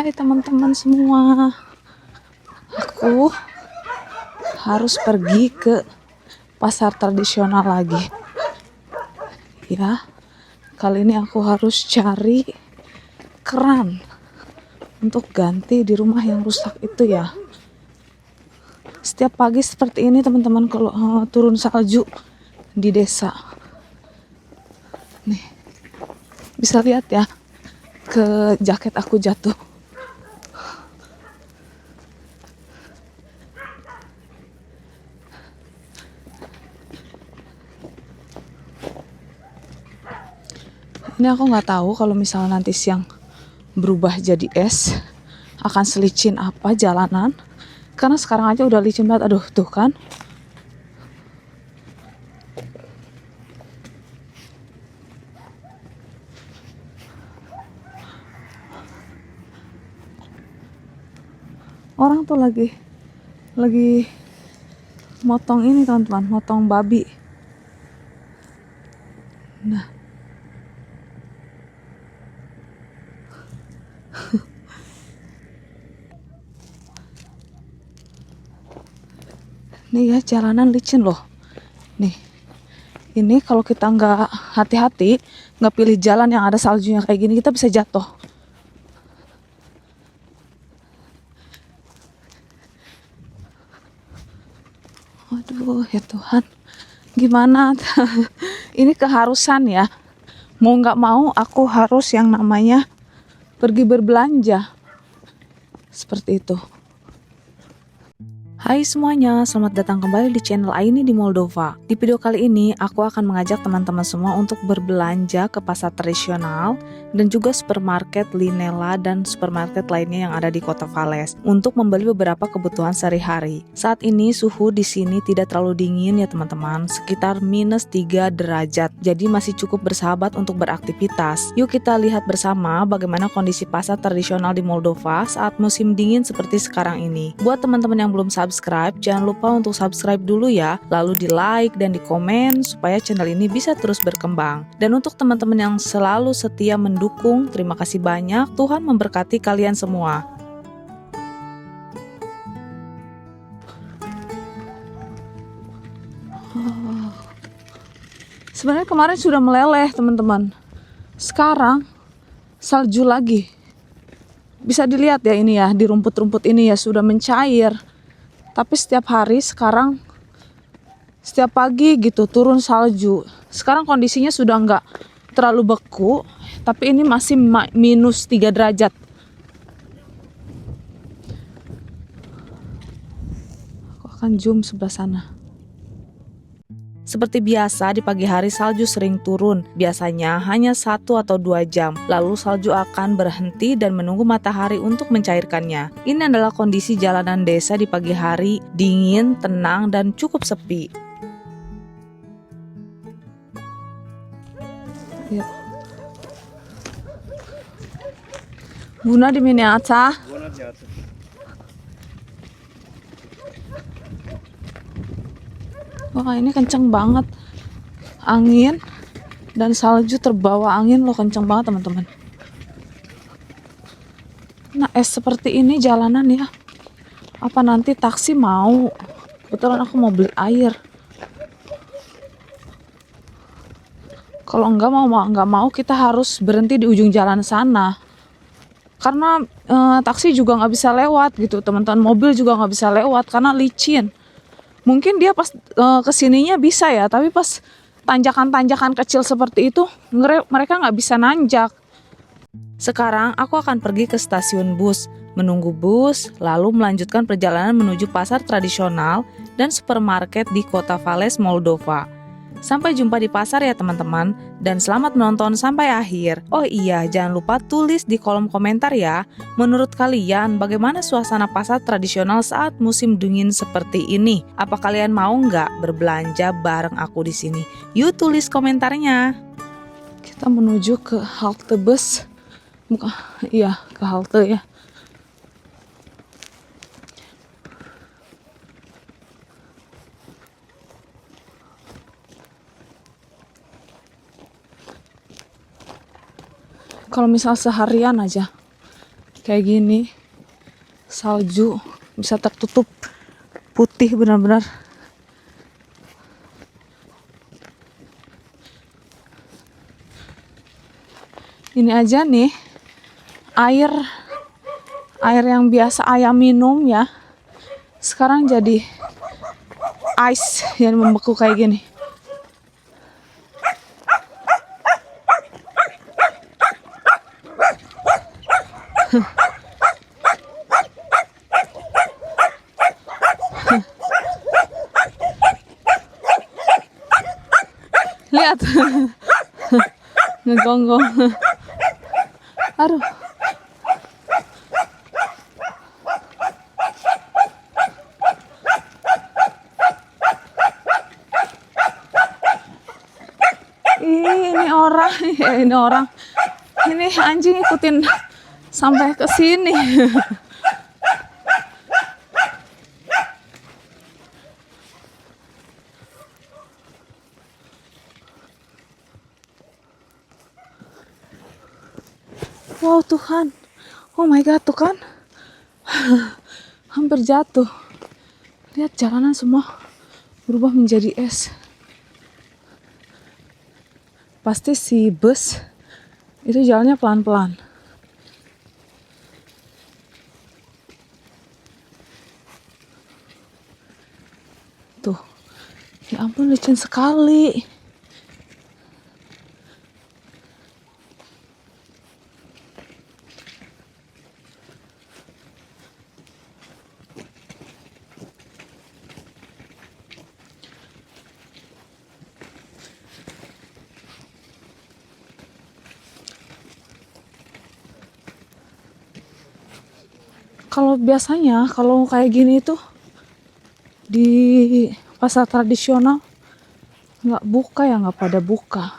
Hai teman-teman semua, aku harus pergi ke pasar tradisional lagi. Ya, kali ini aku harus cari keran untuk ganti di rumah yang rusak itu ya. Setiap pagi seperti ini teman-teman kalau turun salju di desa. Nih, bisa lihat ya, ke jaket aku jatuh. Ini aku nggak tahu kalau misalnya nanti siang berubah jadi es, akan selicin apa jalanan. Karena sekarang aja udah licin banget. Aduh, tuh kan. Orang tuh lagi motong ini teman-teman, motong babi. Nah, nih ya, jalanan licin loh. Nih, ini kalau kita nggak hati-hati, nggak pilih jalan yang ada saljunya kayak gini, kita bisa jatuh. Aduh ya Tuhan, gimana? Ini keharusan ya. Mau nggak mau aku harus yang namanya pergi berbelanja. Seperti itu. Hai semuanya, selamat datang kembali di channel Aini di Moldova. Di video kali ini, aku akan mengajak teman-teman semua untuk berbelanja ke pasar tradisional dan juga supermarket Linela dan supermarket lainnya yang ada di kota Vales untuk membeli beberapa kebutuhan sehari-hari. Saat ini suhu di sini tidak terlalu dingin ya teman-teman, sekitar -3 derajat. Jadi masih cukup bersahabat untuk beraktivitas. Yuk kita lihat bersama bagaimana kondisi pasar tradisional di Moldova saat musim dingin seperti sekarang ini. Buat teman-teman yang belum subscribe, jangan lupa untuk subscribe dulu ya, lalu di like dan di komen supaya channel ini bisa terus berkembang. Dan untuk teman-teman yang selalu setia mendukung, terima kasih banyak. Tuhan memberkati kalian semua. Sebenarnya kemarin sudah meleleh teman-teman, sekarang salju lagi. Bisa dilihat ya ini ya, di rumput-rumput ini ya sudah mencair. Tapi setiap hari sekarang, setiap pagi gitu turun salju. Sekarang kondisinya sudah nggak terlalu beku, tapi ini masih -3 derajat. Aku akan zoom sebelah sana. Seperti biasa di pagi hari salju sering turun, biasanya hanya 1 atau 2 jam, lalu salju akan berhenti dan menunggu matahari untuk mencairkannya. Ini adalah kondisi jalanan desa di pagi hari, dingin, tenang, dan cukup sepi. Ya. Bună dimineața! Bună dimineața! Wah, ini kenceng banget angin dan salju terbawa angin loh, kenceng banget teman-teman. Nah, es seperti ini jalanan ya. Apa nanti taksi mau? Kebetulan aku mau beli air. Kalau nggak mau kita harus berhenti di ujung jalan sana. Karena taksi juga nggak bisa lewat gitu teman-teman. Mobil juga nggak bisa lewat karena licin. Mungkin dia pas kesininya bisa ya, tapi pas tanjakan-tanjakan kecil seperti itu mereka nggak bisa nanjak. Sekarang aku akan pergi ke stasiun bus, menunggu bus, lalu melanjutkan perjalanan menuju pasar tradisional dan supermarket di kota Vales, Moldova. Sampai jumpa di pasar ya teman-teman, dan selamat menonton sampai akhir. Oh iya, jangan lupa tulis di kolom komentar ya, menurut kalian bagaimana suasana pasar tradisional saat musim dingin seperti ini? Apa kalian mau nggak berbelanja bareng aku di sini? Yuk tulis komentarnya. Kita menuju ke halte bus, ke halte ya. Kalau misal seharian aja kayak gini, salju bisa tertutup putih benar-benar. Ini aja nih air yang biasa ayam minum ya, sekarang jadi ice yang membeku kayak gini. Lihat. Ngegonggong. Aduh. Ini orang, ini orang. Ini anjing ikutin sampai ke sini. Wow Tuhan, oh my god, tuh kan hampir jatuh. Lihat jalanan semua berubah menjadi es. Pasti si bus itu jalannya pelan-pelan. Tuh, ya ampun licin sekali. Kalau biasanya kalau kayak gini tuh di pasar tradisional nggak buka ya, nggak pada buka.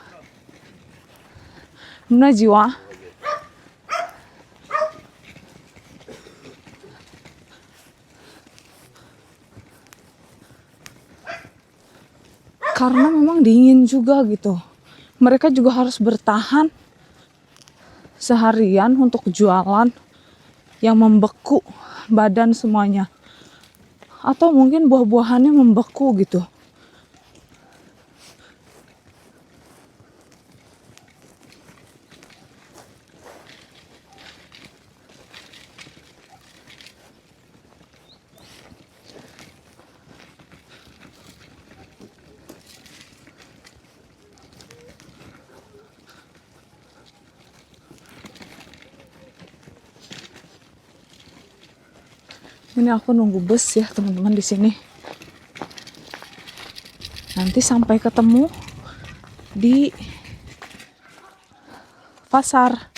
Mana jiwa? Karena memang dingin juga gitu. Mereka juga harus bertahan seharian untuk jualan yang membeku badan semuanya. Atau mungkin buah-buahannya membeku gitu. Ini aku nunggu bus ya teman-teman di sini. Nanti sampai ketemu di pasar.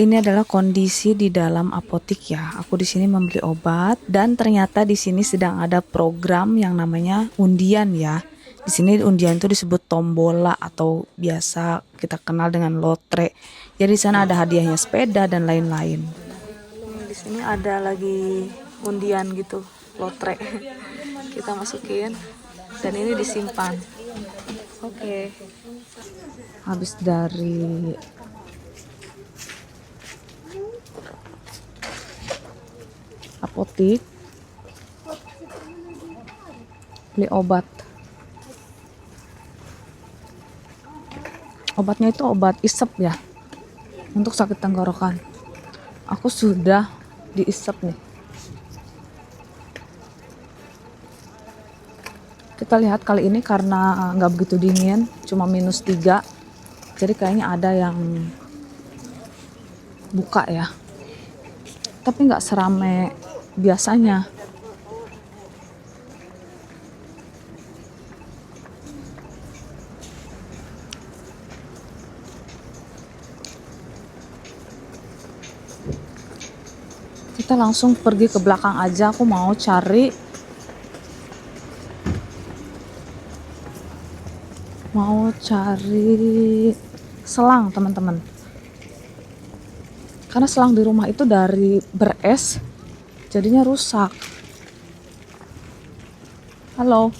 Ini adalah kondisi di dalam apotik ya. Aku di sini membeli obat dan ternyata di sini sedang ada program yang namanya undian ya. Di sini undian itu disebut tombola atau biasa kita kenal dengan lotre. Jadi di sana ada hadiahnya sepeda dan lain-lain. Di sini ada lagi undian gitu, lotre. Kita masukin dan ini disimpan. Oke. Habis dari apotik beli obat. Obatnya itu obat isep ya, untuk sakit tenggorokan. Aku sudah diisep nih. Kita lihat kali ini karena nggak begitu dingin, cuma -3. Jadi kayaknya ada yang buka ya. Tapi nggak serame biasanya. Kita langsung pergi ke belakang aja. Aku mau cari selang, teman-teman. Karena selang di rumah itu dari beres, jadinya rusak. Halo.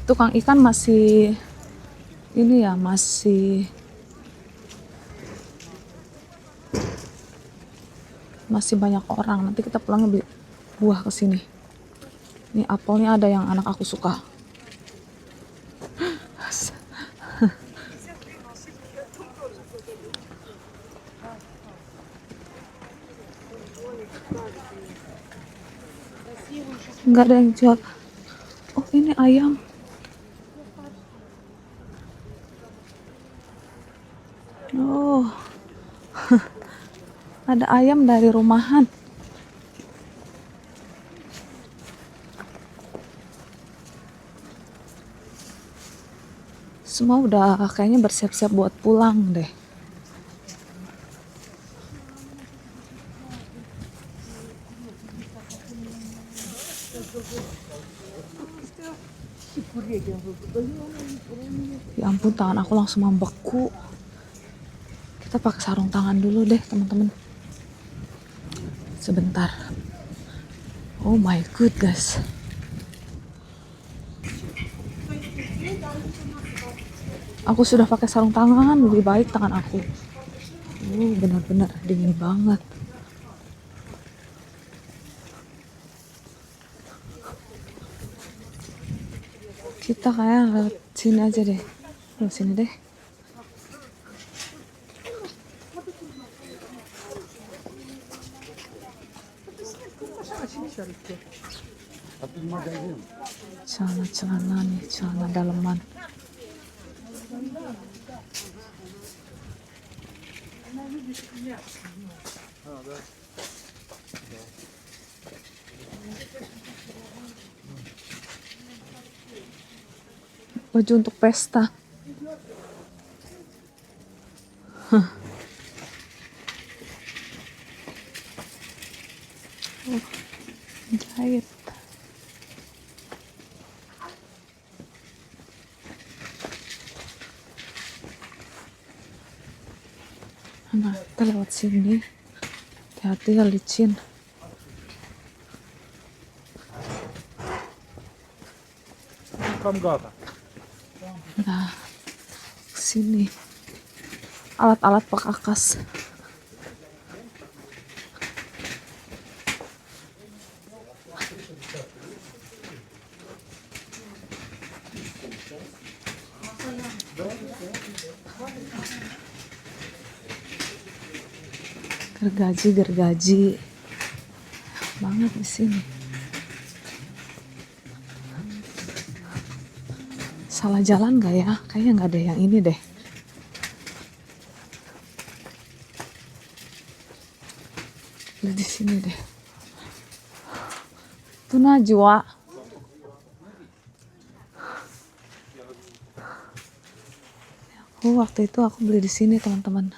Tukang ikan masih ini ya, masih banyak orang. Nanti kita pulang beli buah ke sini. Ini apelnya ada yang anak aku suka. Nggak ada yang jual. Oh, ini ayam. Oh, ada ayam dari rumahan. Semua udah kayaknya bersiap-siap buat pulang deh. Ya ampun, tangan aku langsung membeku. Kita pakai sarung tangan dulu deh, teman-teman. Sebentar. Oh my goodness. Aku sudah pakai sarung tangan, lebih baik tangan aku. Benar-benar dingin banget. Kita kayak lewat sini aja deh. Lewat sini deh. Celana nih, celana daleman. Baju untuk pesta. Jahit. Nah, kita lewat sini. Hati-hati ya, licin. Nah, sini. Alat-alat perkakas. Gergaji banget di sini. Salah jalan nggak ya? Kayaknya nggak ada yang ini deh. Di sini deh. Itu Najwa. Waktu itu aku beli di sini, teman-teman.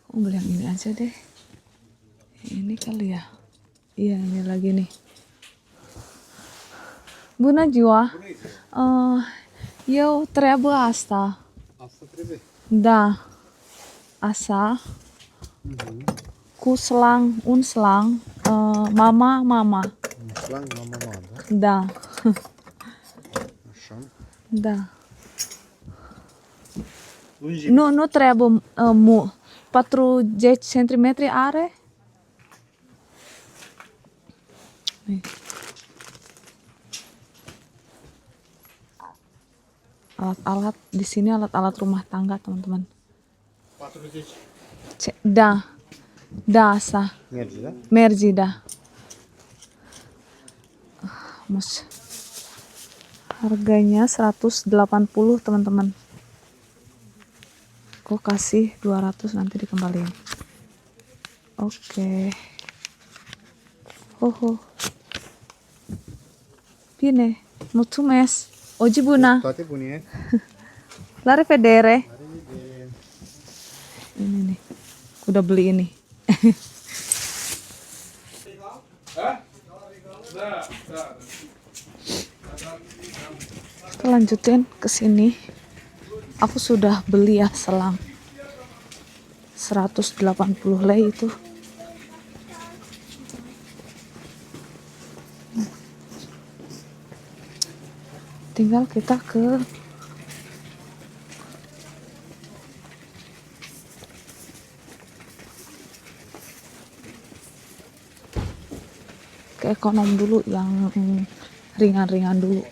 Aku beli yang ini aja deh. Ini kali ya. Iya, ini lagi nih. Bu Najwa, eu trebuie asta. Asta trebuie? Da. Asa. Cu selang, un selang. Mama. Un slang, mama, da? Da. Да. Лунжі. Ну треба му 4 сантиметри are. Nih. Alat-alat di sini alat-alat rumah tangga teman-teman. Da sa Мерджі, да? merci da. Mus. Harganya 180 teman-teman. Aku kasih 200 nanti dikembaliin. Oke. Oh. Bine. Mulțumesc. Oji buna. Toate bune. La revedere. Ini nih. Udah beli ini. Kita lanjutin ke sini. Aku sudah beli ya selang 180 lei itu. Tinggal kita ke ekonom dulu, yang ringan-ringan dulu.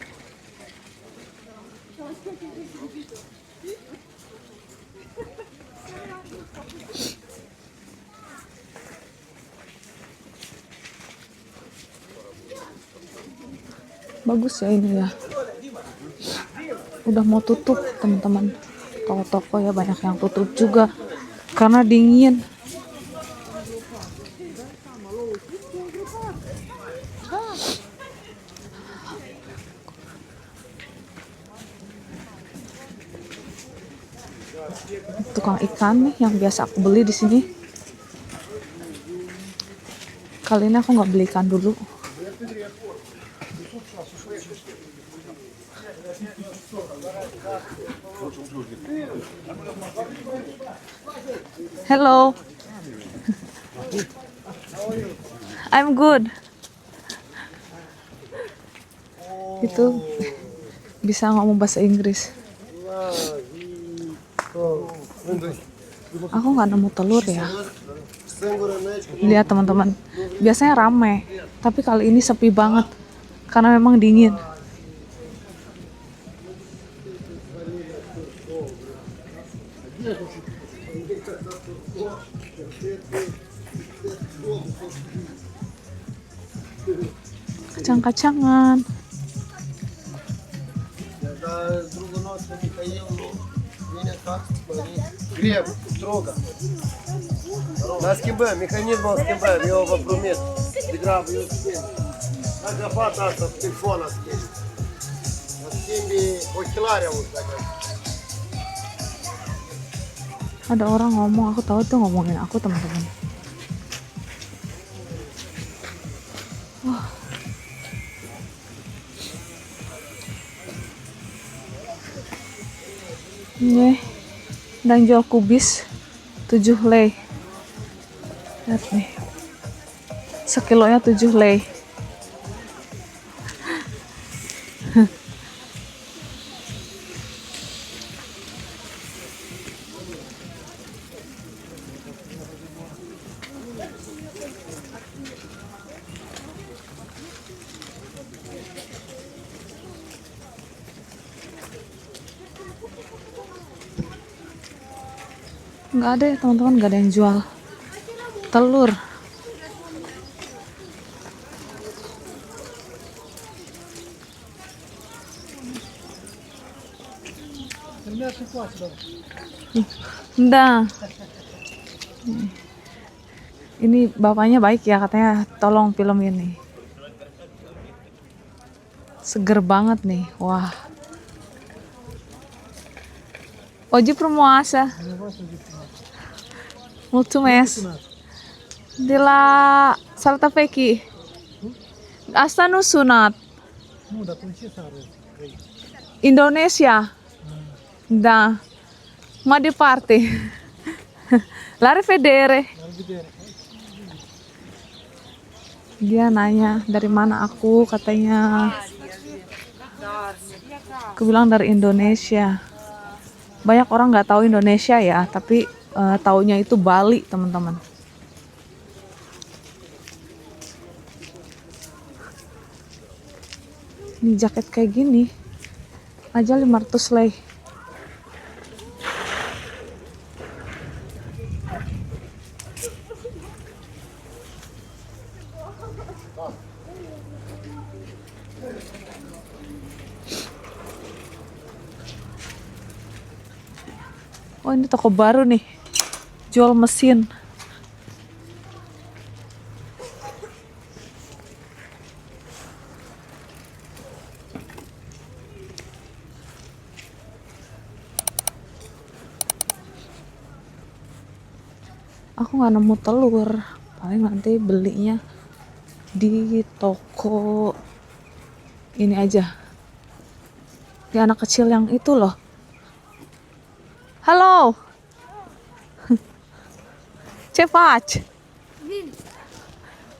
Bagus ya ini ya. Udah mau tutup teman-teman. Toko-toko ya banyak yang tutup juga karena dingin. Tukang ikan nih yang biasa aku beli di sini. Kali ini aku nggak beli ikan dulu. Hello. I'm good. Itu bisa ngomong bahasa Inggris. Aku nggak nemu telur ya. Lihat teman-teman, biasanya rame, tapi kali ini sepi banget karena memang dingin. Kacang-kacangan. Глеб, строго. На скибе, механизм скибе, его вопромет. Игра в юске. На графата с телефона скибе. На скибе окиларя вот так. Ada orang ngomong, aku tahu tuh ngomongin aku teman-teman. Wah. Ini dan jual kubis 7 lei. Lihat nih. Sekilonya 7 lei. Nggak ada ya teman-teman, nggak ada yang jual telur. Nggak. Ini bapaknya baik ya, katanya tolong film ini. Seger banget nih, wah. Oggi promoasa. Mulțumesc. De la Salta Pechi. Asta nu sunat. Nu, dar tu ce țară? Indonesia. Da. Mai departe. La revedere. La revedere. Dia nanya dari mana aku, katanya. Aku bilang dari Indonesia. Banyak orang nggak tahu Indonesia ya, tapi taunya itu Bali, teman-teman. Ini jaket kayak gini aja 500 lei. Oh, ini toko baru nih, jual mesin. Aku nggak nemu telur, paling nanti belinya di toko ini aja. Di anak kecil yang itu loh. Halo, ce faci? Vin,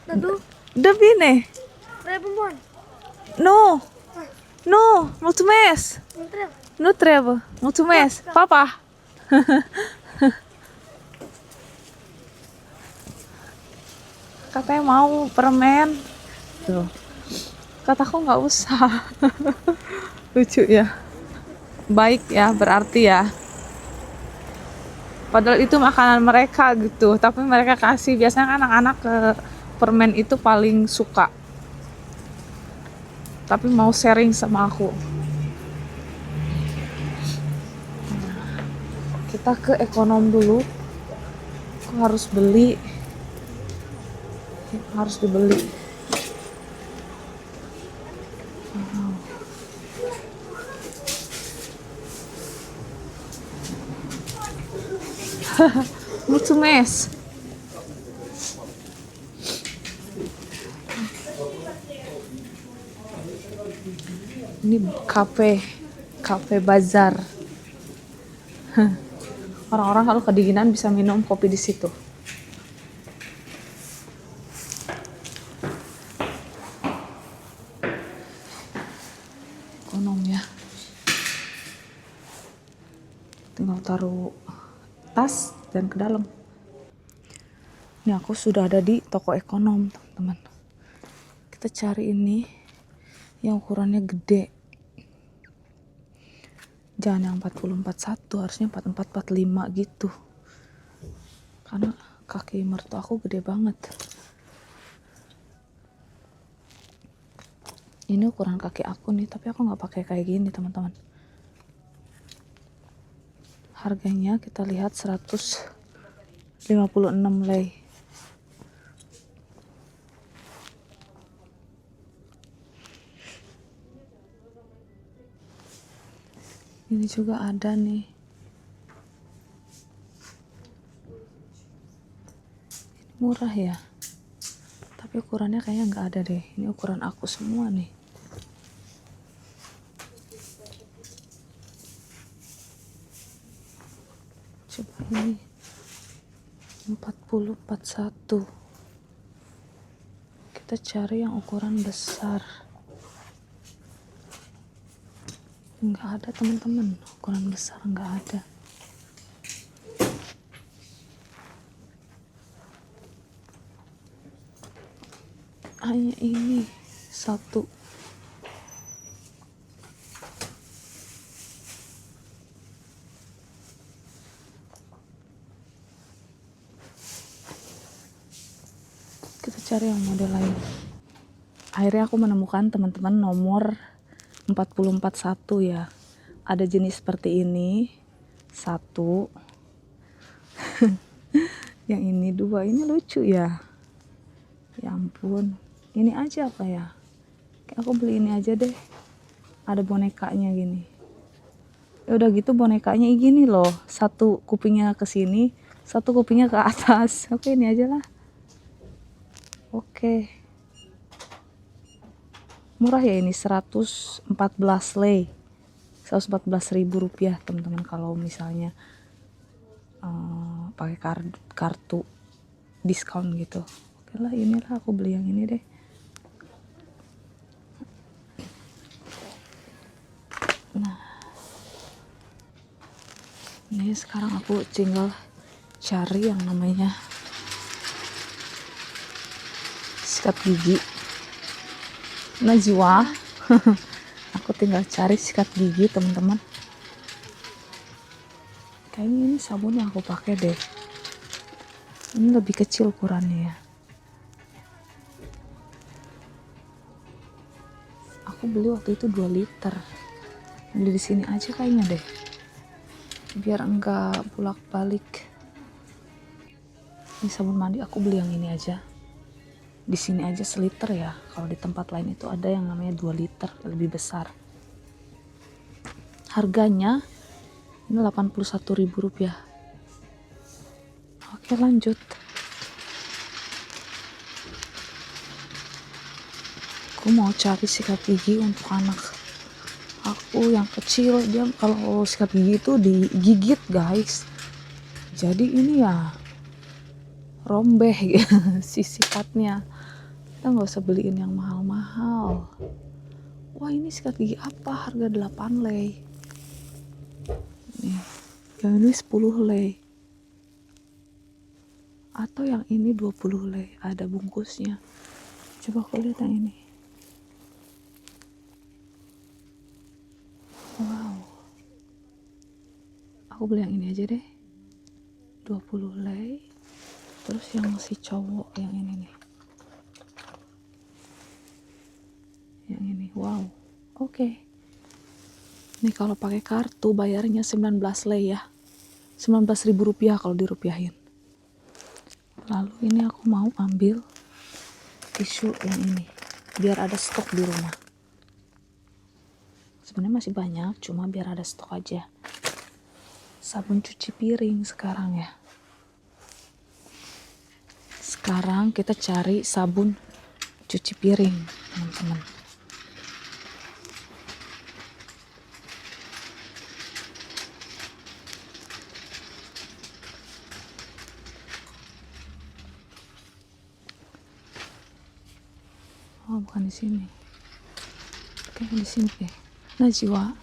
Dadu, Da bine? trebuie bun. Nu, nu, mulțumesc. Nu trebuie. Nu trebuie, mulțumesc. Papa. Katanya mau permen. Tuh. Kataku nggak usah. Lucu ya. Baik ya, berarti ya. Padahal itu makanan mereka gitu, tapi mereka kasih. Biasanya kan anak-anak ke permen itu paling suka. Tapi mau sharing sama aku. Kita ke ekonom dulu. Aku harus beli. Harus dibeli. Mulțumesc. Ini kafe bazar. Orang-orang kalau kedinginan bisa minum kopi di situ. Ekonom ya. Tinggal taruh tas dan ke dalam. Ini aku sudah ada di toko ekonom, teman-teman. Kita cari ini yang ukurannya gede. Jangan yang 40-41, harusnya 44-45 gitu. Karena kaki mertua aku gede banget. Ini ukuran kaki aku nih, tapi aku nggak pakai kayak gini, teman-teman. Harganya kita lihat 156 lei. Ini juga ada nih. Ini murah ya. Tapi ukurannya kayaknya nggak ada deh. Ini ukuran aku semua nih. Coba ini 40-41. Kita cari yang ukuran besar. Nggak ada, teman-teman. Ukuran besar nggak ada. Hanya ini satu. Kita cari yang model lain. Akhirnya aku menemukan, teman-teman, nomor 4041 ya. Ada jenis seperti ini. Satu. Yang ini dua. Ini lucu ya. Ya ampun. Ini aja apa ya? Kayak aku beli ini aja deh. Ada bonekanya gini. Ya udah gitu bonekanya gini loh. Satu kupingnya ke sini, satu kupingnya ke atas. Oke, ini aja lah. Oke. Murah ya ini, 114 lei. 114.000 rupiah, teman-teman, kalau misalnya pakai kartu diskon gitu. Oke lah, inilah aku beli yang ini deh. Nah, ini sekarang aku tinggal cari yang namanya sikat gigi. Najwa. Aku tinggal cari sikat gigi, teman-teman. Kayaknya ini sabun yang aku pakai deh. Ini lebih kecil ukurannya ya. Aku beli waktu itu 2 liter. Beli di sini aja kayaknya deh. Biar enggak bolak-balik. Ini sabun mandi aku beli yang ini aja. Di sini aja seliter ya. Kalau di tempat lain itu ada yang namanya 2 liter, lebih besar. Harganya ini Rp81.000. Oke, lanjut. Aku mau cari sikat gigi untuk anak aku yang kecil. Dia kalau sikat gigi itu digigit, guys. Jadi ini ya rombeh si sikatnya. Kita nggak usah beliin yang mahal-mahal. Wah, ini sikat gigi apa? Harga 8 lei. Nih, yang ini 10 lei. Atau yang ini 20 lei. Ada bungkusnya. Coba aku lihat yang ini. Wow. Aku beli yang ini aja deh. 20 lei. Terus yang si cowok yang ini nih. Yang ini, wow. Oke. Nih kalau pakai kartu bayarnya 19 lei ya. Rp19.000 kalau dirupiahin. Lalu ini aku mau ambil tisu yang ini. Biar ada stok di rumah. Sebenarnya masih banyak, cuma biar ada stok aja. Sabun cuci piring sekarang ya. Sekarang kita cari sabun cuci piring, teman-teman. Oh, bukan di sini. Oke, di sini deh. Najwa.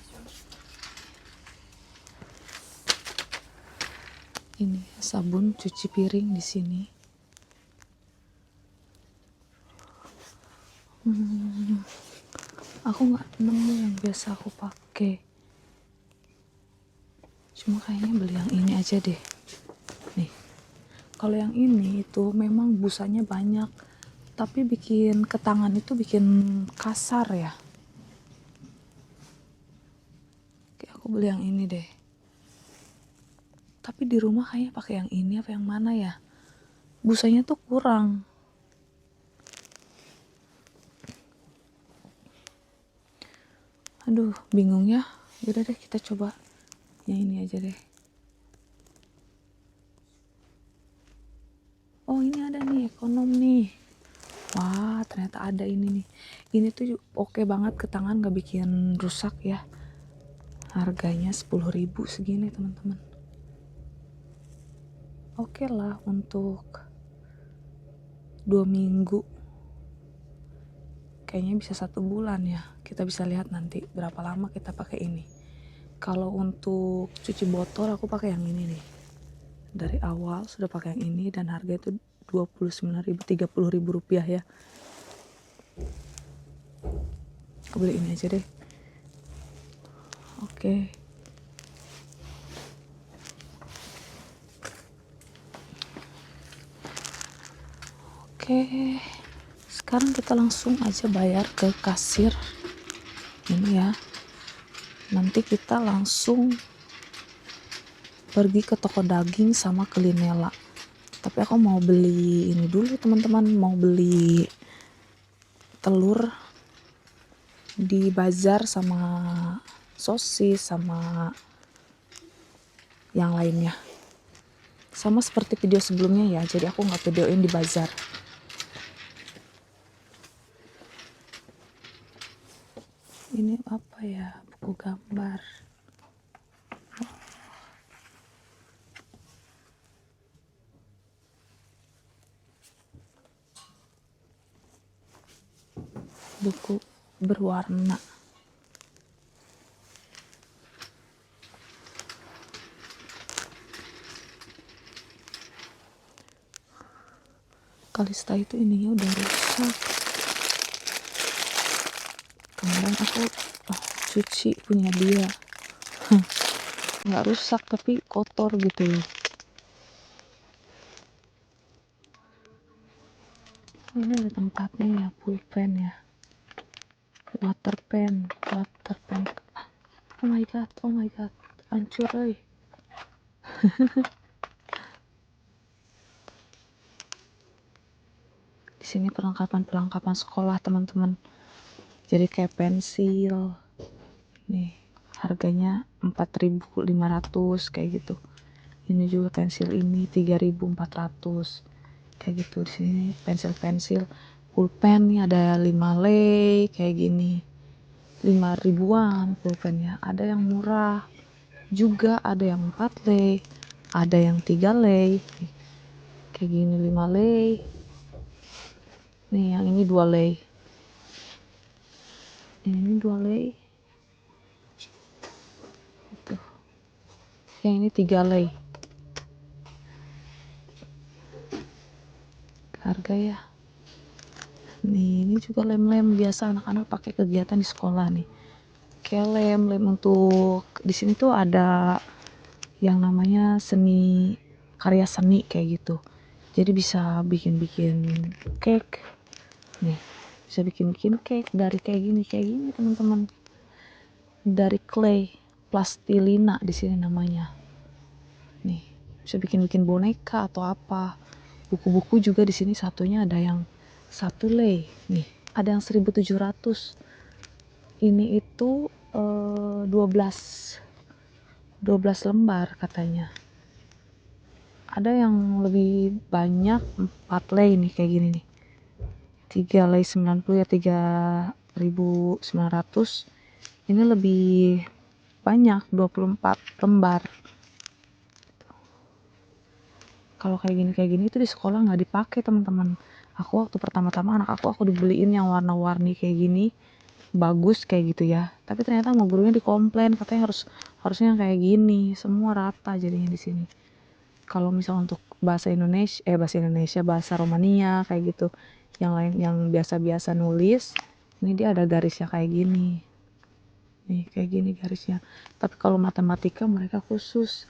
Ini sabun cuci piring di sini. Aku nggak nemu yang biasa aku pakai. Cuma kayaknya beli yang ini aja deh. Nih. Kalau yang ini itu memang busanya banyak, tapi bikin ke tangan itu bikin kasar ya. Oke, aku beli yang ini deh. Tapi di rumah kayaknya pakai yang ini apa yang mana ya? Busanya tuh kurang. Aduh, bingung ya. Yaudah deh, kita coba yang ini aja deh. Oh, ini ada nih, ekonom nih. Wah, ternyata ada ini nih. Ini tuh oke banget ke tangan, gak bikin rusak ya. Harganya 10.000 segini, teman-teman. Oke lah untuk 2 minggu. Kayaknya bisa 1 bulan ya. Kita bisa lihat nanti berapa lama kita pakai ini. Kalau untuk cuci botol aku pakai yang ini nih. Dari awal sudah pakai yang ini dan harga itu 29.000, 30.000 rupiah ya. Aku beli ini aja deh. Oke. Oke. Sekarang kita langsung aja bayar ke kasir. Ini ya. Nanti kita langsung pergi ke toko daging sama ke Linela. Tapi aku mau beli ini dulu, teman-teman. Mau beli telur di bazar sama sosis sama yang lainnya. Sama seperti video sebelumnya ya. Jadi aku nggak videoin di bazar. Ini apa ya? Buku gambar. Buku berwarna. Kalista itu ininya udah rusak. Kemarin aku cuci punya dia. Nggak rusak tapi kotor gitu loh. Ini ada tempatnya ya, pulpen ya, water pen. Oh my god, hancur euy. Di sini perlengkapan sekolah teman-teman. Jadi kayak pensil. Nih, harganya 4.500 kayak gitu. Ini juga pensil ini 3.400 kayak gitu. Di sini pensil pulpen nih ada 5 lei kayak gini, 5 ribuan pulpennya. Ada yang murah juga, ada yang 4 lei, ada yang 3 lei kayak gini, 5 lei nih. Yang ini 2 lei, ini 2 lei tuh. Yang ini 3 lei. Harga ya. Nih, ini juga lem-lem biasa anak-anak pakai kegiatan di sekolah nih. Kayak lem untuk di sini tuh ada yang namanya karya seni kayak gitu. Jadi bisa bikin cake. Nih, bisa bikin cake dari kayak gini teman-teman. Dari clay, plastilina di sini namanya. Nih, bisa bikin boneka atau apa. Buku-buku juga di sini satunya ada yang 1 lei. Nih, ada yang 1.700. Ini itu 12 lembar katanya. Ada yang lebih banyak 4 lei nih kayak gini nih. 3 lei 90 ya, 3.900. Ini lebih banyak 24 lembar. Kalau kayak gini itu di sekolah nggak dipakai teman-teman. Aku waktu pertama-tama anak aku dibeliin yang warna-warni kayak gini, bagus kayak gitu ya. Tapi ternyata sama gurunya dikomplain, katanya harusnya kayak gini, semua rata jadinya di sini. Kalau misal untuk bahasa Indonesia, bahasa Romania kayak gitu, yang lain yang biasa-biasa nulis, ini dia ada garisnya kayak gini. Nih, kayak gini garisnya. Tapi kalau matematika mereka khusus.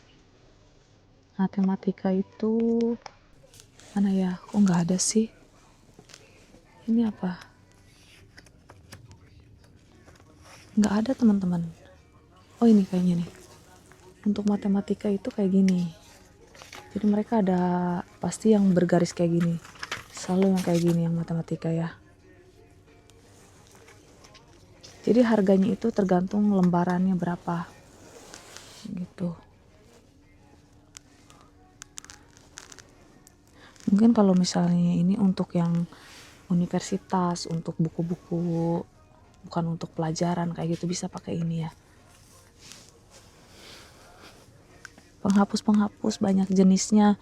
Matematika itu mana ya? Kok nggak ada sih? Ini apa? Nggak ada teman-teman. Oh, ini kayaknya nih. Untuk matematika itu kayak gini. Jadi mereka ada pasti yang bergaris kayak gini. Selalu yang kayak gini yang matematika ya. Jadi harganya itu tergantung lembarannya berapa. Gitu. Mungkin kalau misalnya ini untuk yang universitas, untuk buku-buku, bukan untuk pelajaran kayak gitu, bisa pakai ini ya. Penghapus banyak jenisnya,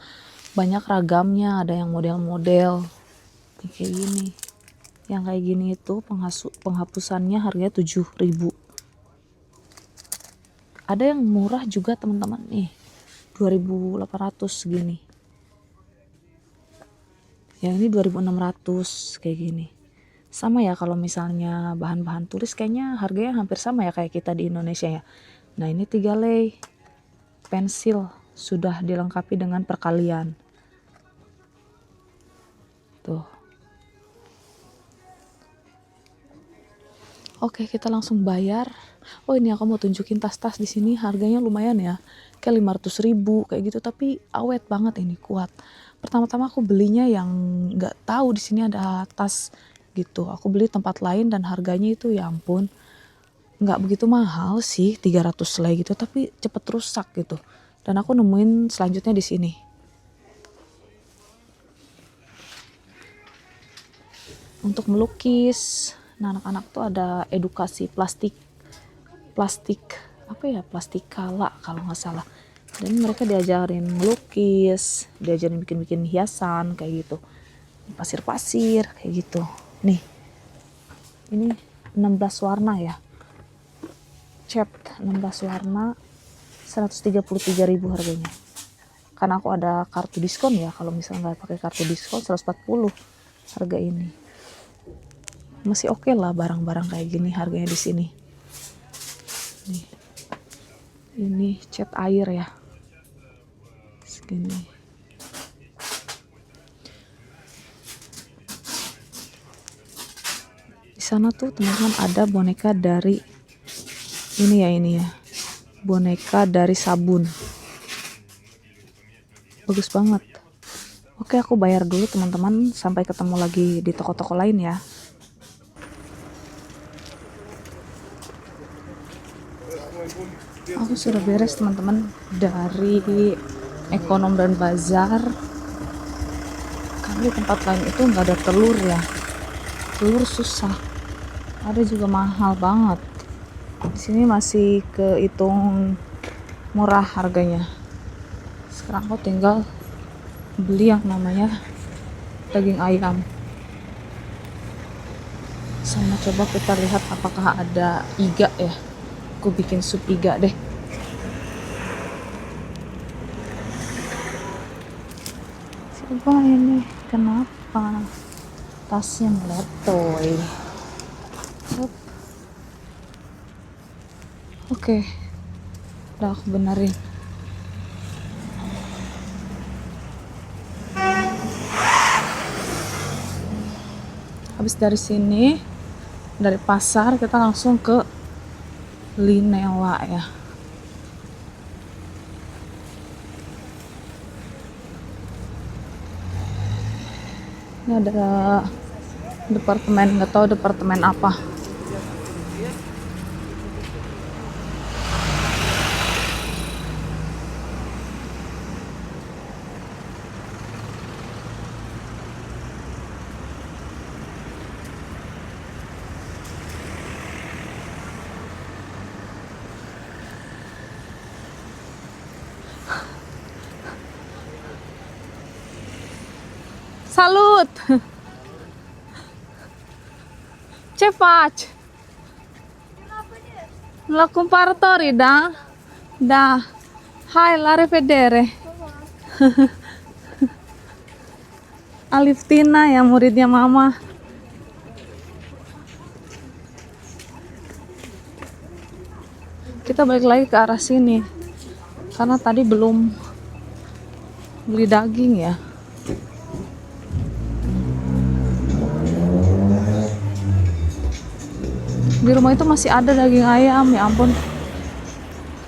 banyak ragamnya, ada yang model-model kayak gini. Yang kayak gini itu penghapusannya harganya 7.000. Ada yang murah juga teman-teman nih, 2.800 segini. Yang ini 2.600 kayak gini. Sama ya, kalau misalnya bahan-bahan tulis kayaknya harganya hampir sama ya kayak kita di Indonesia ya. Nah, ini 3 lei. Pensil sudah dilengkapi dengan perkalian. Tuh. Oke, kita langsung bayar. Oh, ini aku mau tunjukin tas-tas di sini, harganya lumayan ya. Kayak 500.000 kayak gitu, tapi awet banget ini, kuat. Pertama-tama aku belinya yang nggak tahu di sini ada tas gitu. Aku beli tempat lain dan harganya itu ya ampun, nggak begitu mahal sih, 300 lei gitu, tapi cepet rusak gitu. Dan aku nemuin selanjutnya di sini. Untuk melukis, nah anak-anak tuh ada edukasi plastik apa ya, plastikala kalau nggak salah. Dan mereka diajarin melukis, diajarin bikin hiasan kayak gitu, pasir-pasir kayak gitu. Nih, ini 16 warna ya, cat 16 warna, 133.000 harganya. karena aku ada kartu diskon ya. Kalau misalnya nggak pakai kartu diskon 140 harga ini. Masih oke lah barang-barang kayak gini harganya di sini. Nih. Ini cat air ya. Segini. Di sana tuh teman-teman ada boneka dari ini ya. Boneka dari sabun. Bagus banget. Oke, aku bayar dulu teman-teman. Sampai ketemu lagi di toko-toko lain ya. Aku sudah beres teman-teman dari Ekonom dan Bazar. Karena di tempat lain itu nggak ada telur ya. Telur susah. Ada juga mahal banget. Di sini masih kehitung murah harganya. Sekarang aku tinggal beli yang namanya daging ayam. Sama coba kita lihat apakah ada iga ya. Aku bikin sup iga deh. Coba ini kenapa tasnya meletoy. Oke, udah aku benerin. Habis dari sini, dari pasar kita langsung ke Linela ya. Ini ada departemen, nggak tahu departemen apa. Salut! Ce faci? La cumpărătorii, da? Da. Hai, la revedere. Aliftina ya, muridnya mama. Kita balik lagi ke arah sini. Karena tadi belum beli daging ya. Di rumah itu masih ada daging ayam, ya ampun.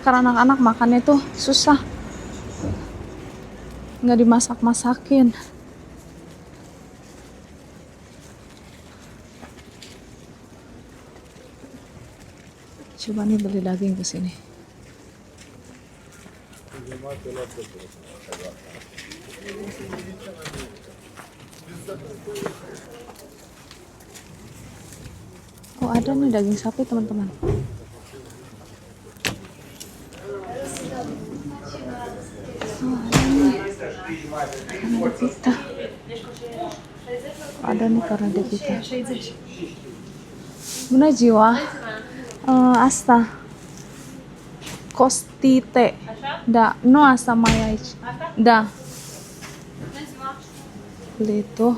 Karena anak-anak makannya itu susah. Nggak dimasak-masakin. Coba nih beli daging ke sini. Oh, ada nih daging sapi teman-teman. Oh, ada nih karena pita. Ada nih karena pita. Bună ziua. Asta. Costite. Da, nu asta mai e aici. Da. Beli itu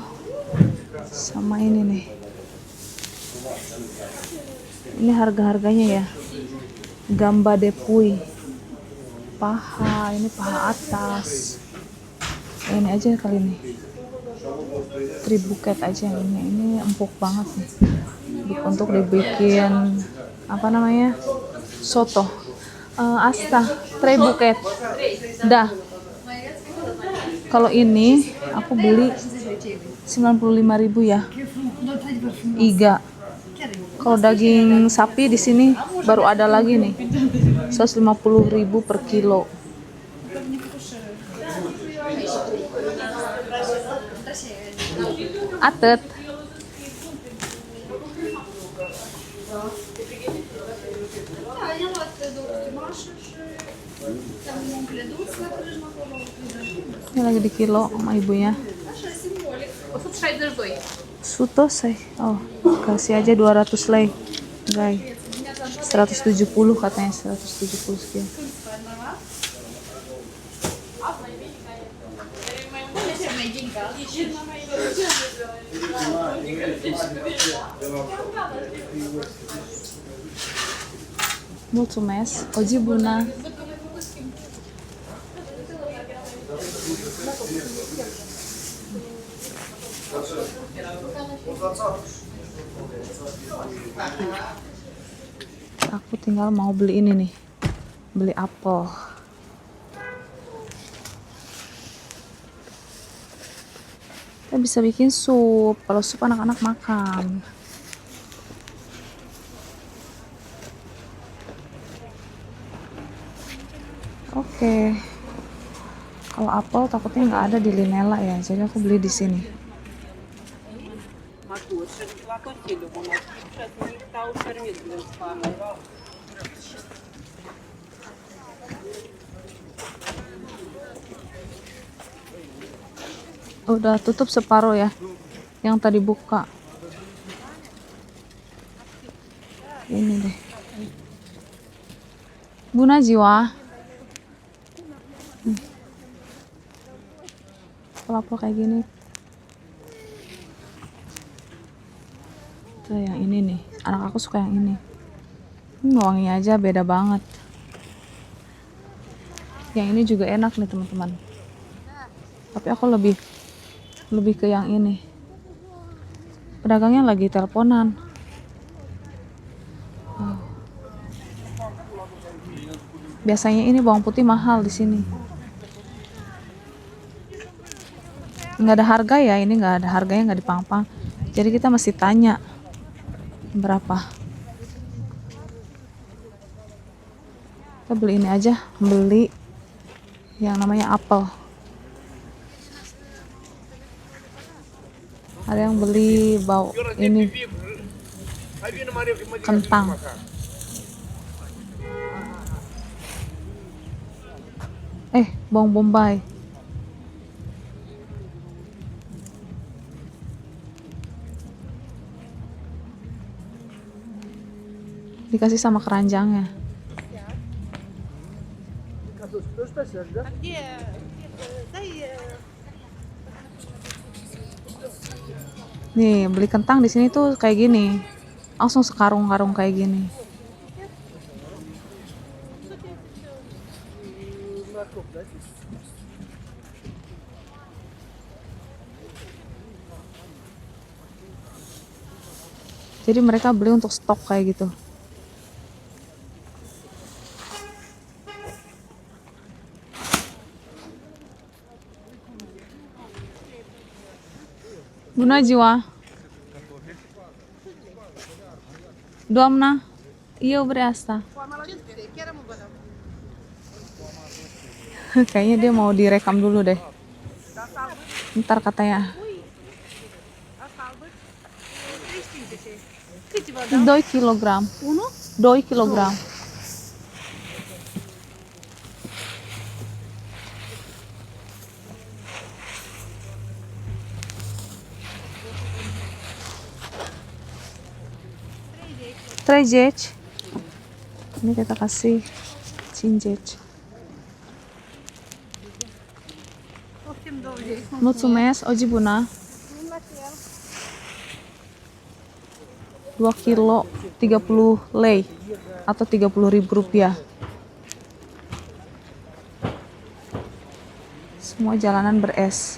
sama ini nih. Ini harga-harganya ya. Gamba de pui. Paha, ini paha atas. Ini aja kali ini. Tribuket aja ini. Ini empuk banget nih. Untuk dibikin apa namanya? Soto. Asta, tribuket. Dah. Kalau ini aku beli 95.000 ya. Iga. Kalau daging sapi di sini baru ada lagi nih. 150.000 per kilo. Atet. Ini lagi di kilo sama ibunya. Suto say. Oh, kasih aja 200 lei. Guys. 170 katanya, 170 sekian. Mulțumesc. O zi bună. Aku tinggal mau beli ini nih. Beli apel. Kita bisa bikin sup. Kalau sup anak-anak makan. Oke. Kalau apel takutnya nggak ada di Linela ya, jadi aku beli di sini. Udah tutup separuh ya, yang tadi buka. Ini deh. Buna jiwa. Apel kayak gini. Tuh yang ini nih, anak aku suka yang ini. Wanginya aja beda banget. Yang ini juga enak nih teman-teman. Tapi aku lebih ke yang ini. Pedagangnya lagi teleponan. Oh. Biasanya ini bawang putih mahal di sini. Nggak ada harga ya, ini nggak ada harganya, nggak dipang-pang. Jadi kita mesti tanya berapa. Kita beli ini aja, beli yang namanya apel. Ada yang beli ini kentang. Bawang bombay. Dikasih sama keranjangnya. Nih, beli kentang di sini tuh kayak gini. Langsung sekarung-karung kayak gini. Jadi mereka beli untuk stok kayak gitu. Buna jiwa. Domna. Iya berasa. Kayaknya dia mau direkam dulu deh. Ntar katanya. 2 kilogram. 2 kilogram. Trejec. Ini kita kasih cinjec. Mulțumesc, o zi bună. 2 kilo 30 lei atau 30.000 rupiah. Semua jalanan beres.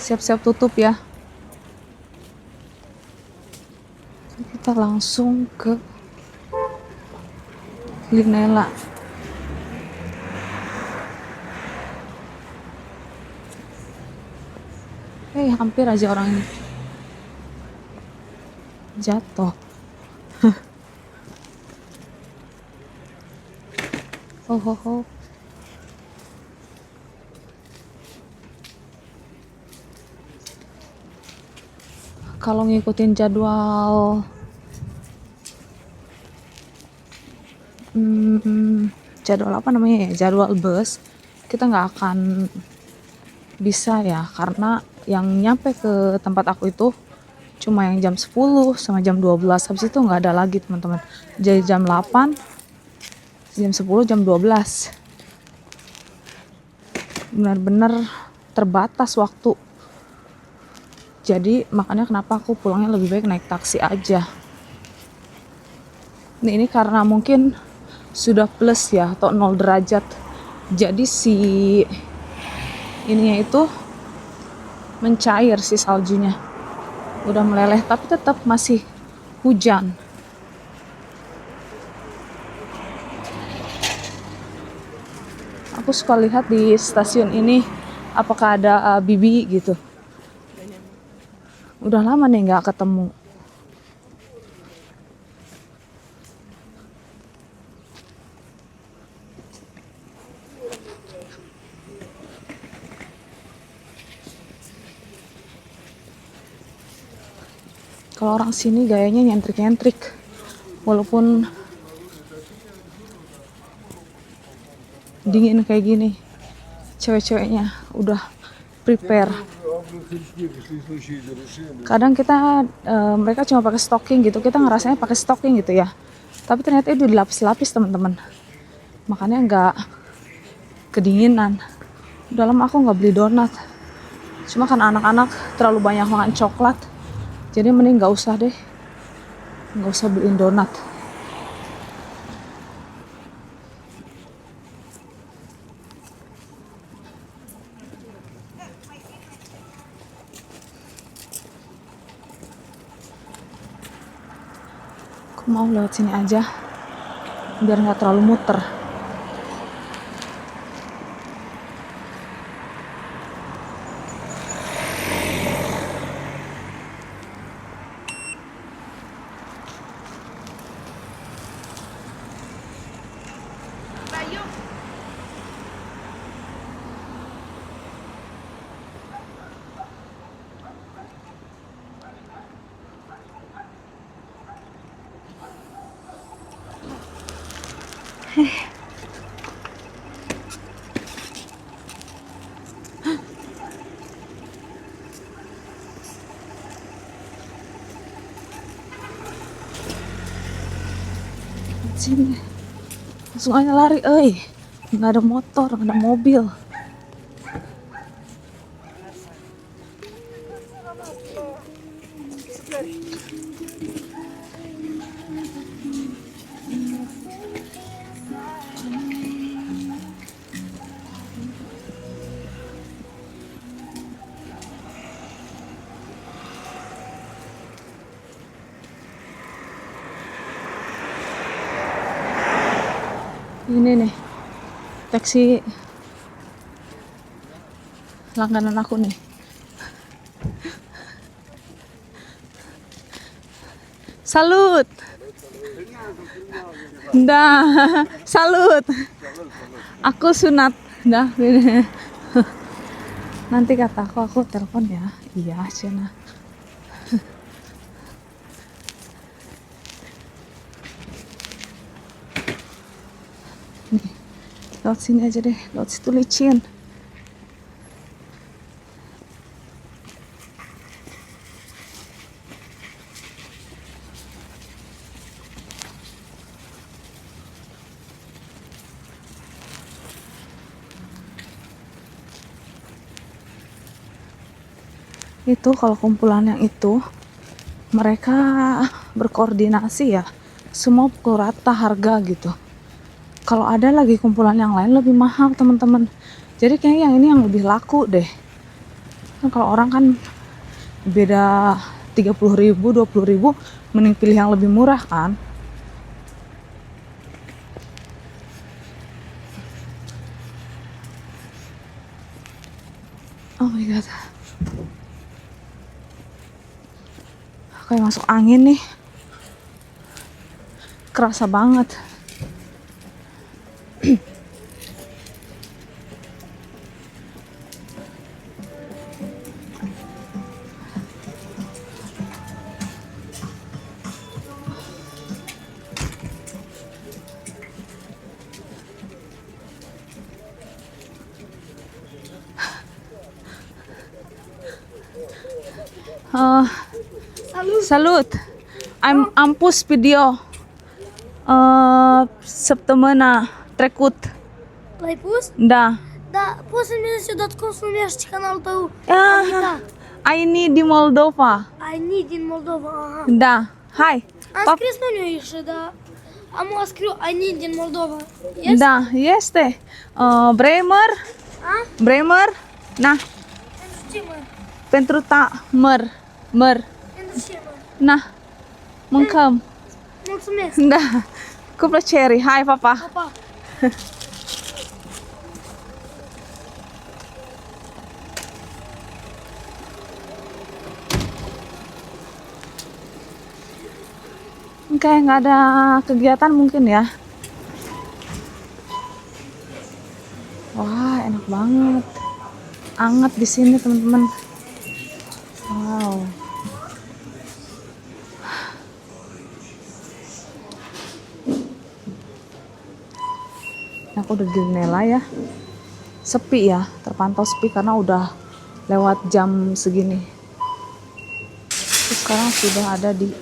Siap-siap tutup ya. Kita langsung ke Linela. Hampir aja orang ini jatuh. Oh. Kalau ngikutin jadwal jadwal apa namanya ya, jadwal bus, kita nggak akan bisa ya, karena yang nyampe ke tempat aku itu cuma yang jam 10 sama jam 12, habis itu nggak ada lagi teman-teman. Jadi jam 8, jam 10, jam 12. benar-benar terbatas waktu. Jadi makanya kenapa aku pulangnya lebih baik naik taksi aja. Ini karena mungkin sudah plus ya atau 0 derajat. Jadi si ininya itu mencair si saljunya. Udah meleleh tapi tetap masih hujan. Aku suka lihat di stasiun ini apakah ada bibi gitu. Udah lama nih nggak ketemu. Kalau orang sini gayanya nyentrik-nyentrik. Walaupun dingin kayak gini, cewek-ceweknya udah prepare. Kadang kita mereka cuma pakai stocking gitu, kita ngerasanya pakai stocking gitu ya. Tapi ternyata itu dilapis-lapis teman-teman. Makanya nggak kedinginan. Udah lama aku nggak beli donat. Cuma kan anak-anak terlalu banyak makan coklat. Jadi mending nggak usah deh, nggak usah beliin donat. Aku mau lewat sini aja, biar nggak terlalu muter. Sini langsung aja lari, nggak ada motor, nggak ada mobil. Ini nih taksi langganan aku nih. Salut. Dah, salut. Aku sunat. Dah. Nanti kata aku telepon ya. Iya, Cina. Nih, lewat sini aja deh, lewat situ licin. Itu kalau kumpulan yang itu mereka berkoordinasi ya, semua pukul rata harga gitu. Kalau ada lagi kumpulan yang lain lebih mahal teman-teman. Jadi kayaknya yang ini yang lebih laku deh. Kan kalau orang kan beda 30.000, 20.000, mending pilih yang lebih murah kan. Oh my god. Kayak masuk angin nih. Kerasa banget. Salut. Am pus video. Săptămâna trecut. L-ai pus? Da. Да, после minus.com сломяешь канал ТУ. Ini di Moldova. I need in Moldova. Ага. Да. Hai. А Pap- скрізь на нього ще, да. А му скрю I need in Moldova. Yes? Da, este. Bremer. А? Bremer. Nah, Pentru ce, mă? pentru măr. Măr. Pentru ce, mă? Nah. Mâncăm. Mulțumesc. Da. Cu plăcere. Hai, papa. Pa, pa. Kayak nggak ada kegiatan mungkin ya. Wah, enak banget. Anget di sini, teman-teman. Wow. Aku udah di Nela ya. Sepi ya, terpantau sepi karena udah lewat jam segini. Terus sekarang sudah ada di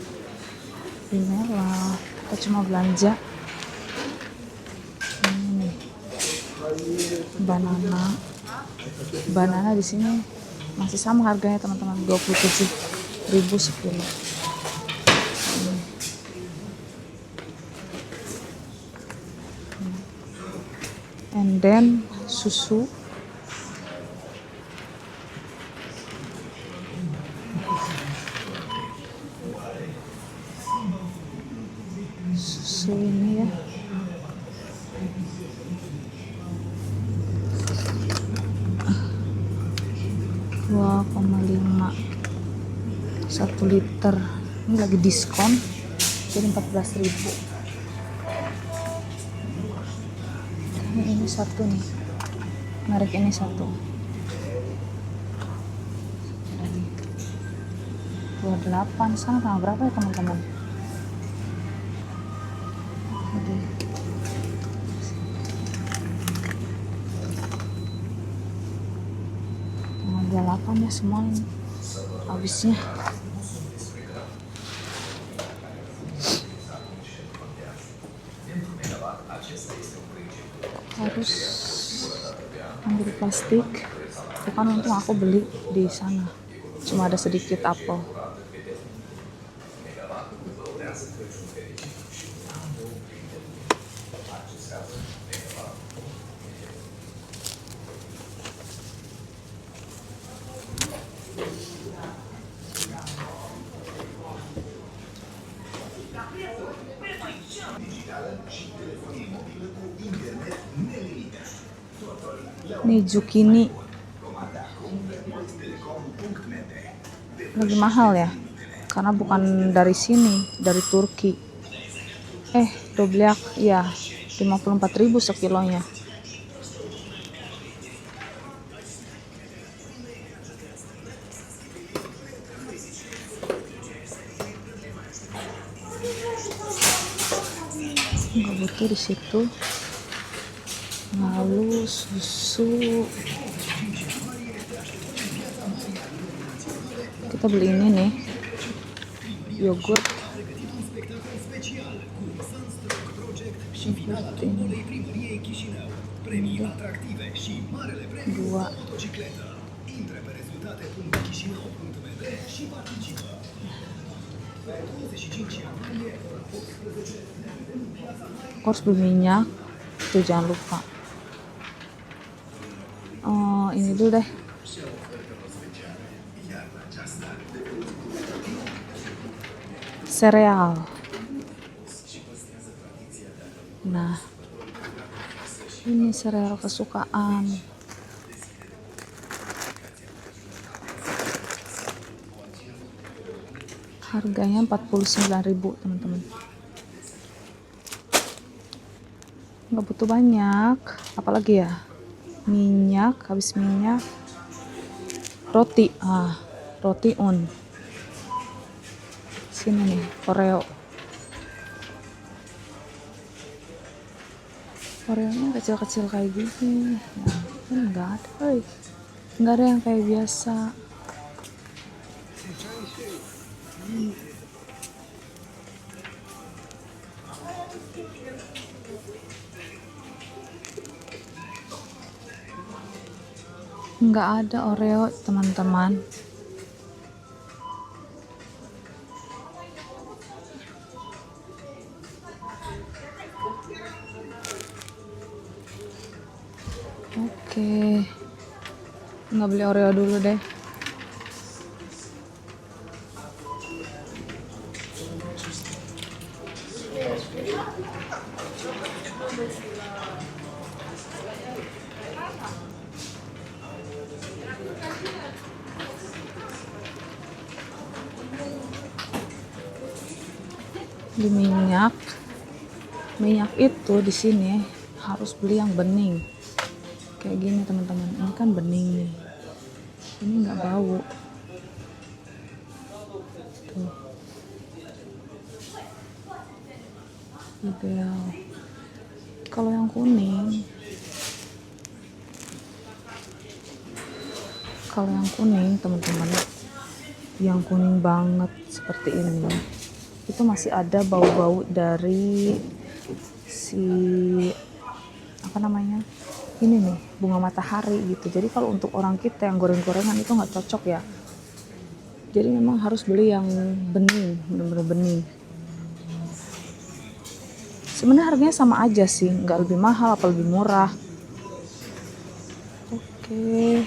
Nela. Kita cuma belanja. Ini banana di sini masih sama harganya teman-teman, 27.000 sekilo. And then susu. Susu ini ya. $2,5 1 liter. Ini lagi diskon jadi 14.000. Ini satu nih, merek ini satu. 28 sama berapa ya teman-teman? Tanggal 28 ya semua ini habisnya. Harus ambil plastik. Itu kan untung aku beli di sana, cuma ada sedikit apel. Nih zucchini lagi mahal ya, karena bukan dari sini, dari Turki. Dobliak ya, 54.000 sekilonya. Nggak butuh di situ. Lalu susu, kita beli ini nih, yogurt ini 2. Aku harus beli minyak, itu jangan lupa. Ini dulu deh. Sereal. Nah, ini sereal kesukaan. Harganya 49.000 teman-teman. Nggak butuh banyak, apalagi ya, minyak, habis minyak, roti, roti sini nih, Oreo. Oreonya kecil-kecil kayak gini. Nah, kan nggak ada, nggak ada yang kayak biasa. Nggak ada Oreo teman-teman. Oke, nggak beli Oreo dulu deh. Di minyak itu di sini harus beli yang bening kayak gini teman-teman. Ini kan bening nih, ini nggak bau tuh, ideal. Kalau yang kuning, teman-teman, yang kuning banget seperti ini, itu masih ada bau-bau dari si apa namanya ini nih, bunga matahari gitu. Jadi kalau untuk orang kita yang goreng-gorengan itu nggak cocok ya. Jadi memang harus beli yang bening, bener-bener bening. Sebenarnya harganya sama aja sih, nggak lebih mahal apa lebih murah. Oke,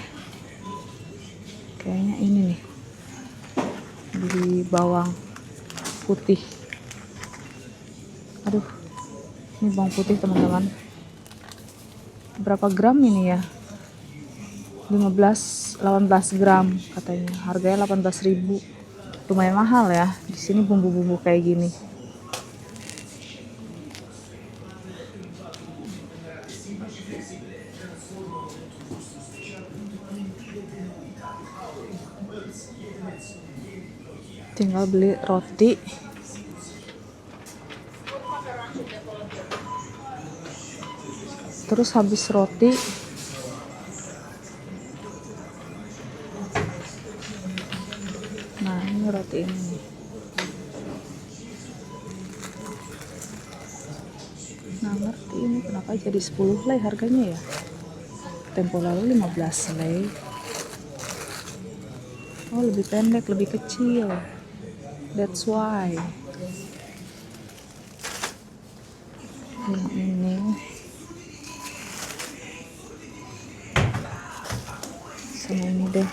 kayaknya ini nih, beli bawang putih. Aduh, ini bawang putih teman-teman. Berapa gram ini ya? 18 gram katanya. Harganya 18.000. Lumayan mahal ya. Di sini bumbu-bumbu kayak gini. Tinggal beli roti. Terus habis roti nah ini roti ini nih. Nah ngerti ini kenapa jadi 10 lei harganya ya. Tempo lalu 15 lei. Oh lebih pendek, lebih kecil, that's why. Ini sama ini deh.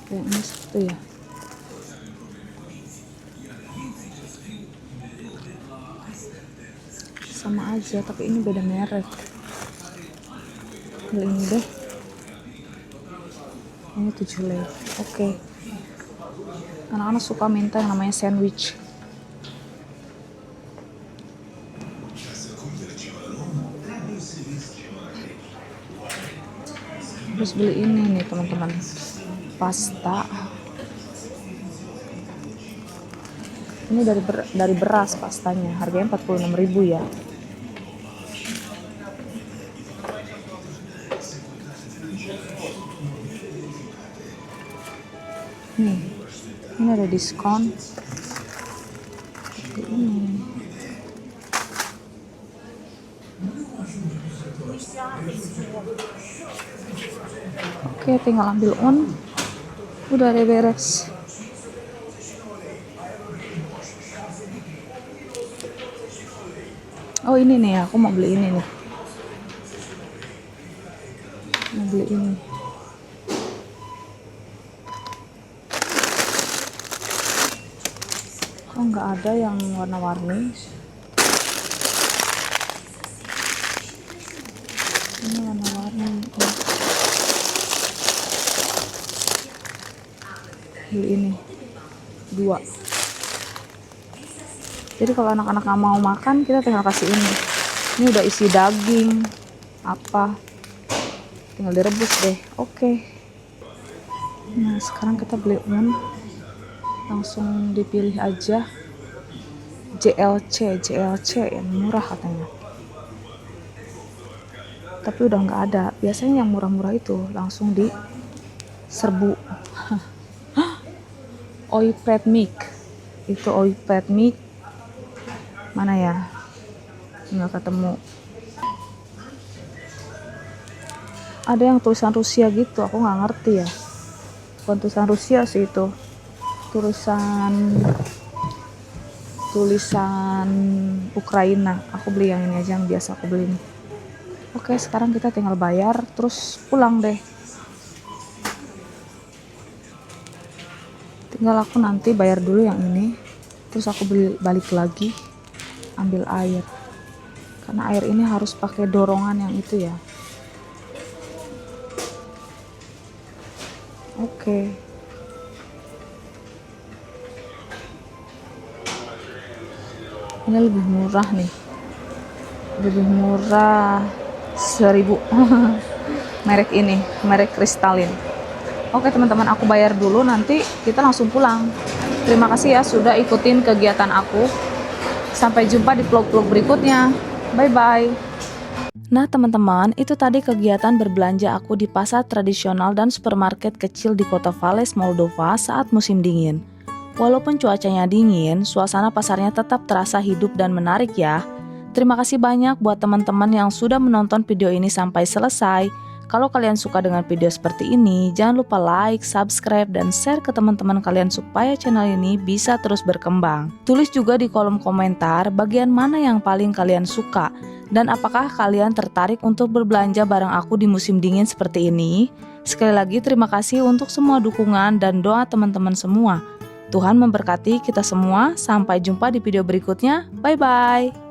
Kayak ini satu ya. Sama aja tapi ini beda merek. Beli ini deh. Ini 7 lei. Oke. Anak-anak suka minta yang namanya sandwich. Terus beli ini nih teman-teman, pasta. Ini dari beras pastanya, harganya 46.000 ya. Nih, ini ada diskon. Ini. Oke, tinggal ambil udah deh beres. Oh ini nih, aku mau beli ini nih. Mau beli ini. Kok nggak ada yang warna-warni? Ini warna-warni. Beli ini 2. Jadi kalau anak-anak nggak mau makan, kita tinggal kasih ini. Ini udah isi daging apa, tinggal direbus deh. Oke. Nah sekarang kita beli langsung dipilih aja JLC yang murah katanya. Tapi udah nggak ada. Biasanya yang murah-murah itu langsung diserbu. Oipret Milk. Itu Oipret Milk Mana ya? Nggak ketemu. Ada yang tulisan Rusia gitu, aku nggak ngerti ya. Bukan tulisan Rusia sih itu. Tulisan Ukraina. Aku beli yang ini aja, yang biasa aku beli nih. Oke, sekarang kita tinggal bayar terus pulang deh. Tinggal aku nanti bayar dulu yang ini, terus aku balik lagi ambil air. Karena air ini harus pakai dorongan yang itu ya. Oke. Ini lebih murah nih. Lebih murah 1.000. Merek ini, merek Kristalin. Oke teman-teman, aku bayar dulu, nanti kita langsung pulang. Terima kasih ya sudah ikutin kegiatan aku. Sampai jumpa di vlog-vlog berikutnya. Bye-bye. Nah teman-teman, itu tadi kegiatan berbelanja aku di pasar tradisional dan supermarket kecil di kota Vales, Moldova saat musim dingin. Walaupun cuacanya dingin, suasana pasarnya tetap terasa hidup dan menarik ya. Terima kasih banyak buat teman-teman yang sudah menonton video ini sampai selesai. Kalau kalian suka dengan video seperti ini, jangan lupa like, subscribe, dan share ke teman-teman kalian supaya channel ini bisa terus berkembang. Tulis juga di kolom komentar bagian mana yang paling kalian suka. Dan apakah kalian tertarik untuk berbelanja bareng aku di musim dingin seperti ini? Sekali lagi terima kasih untuk semua dukungan dan doa teman-teman semua. Tuhan memberkati kita semua. Sampai jumpa di video berikutnya. Bye-bye.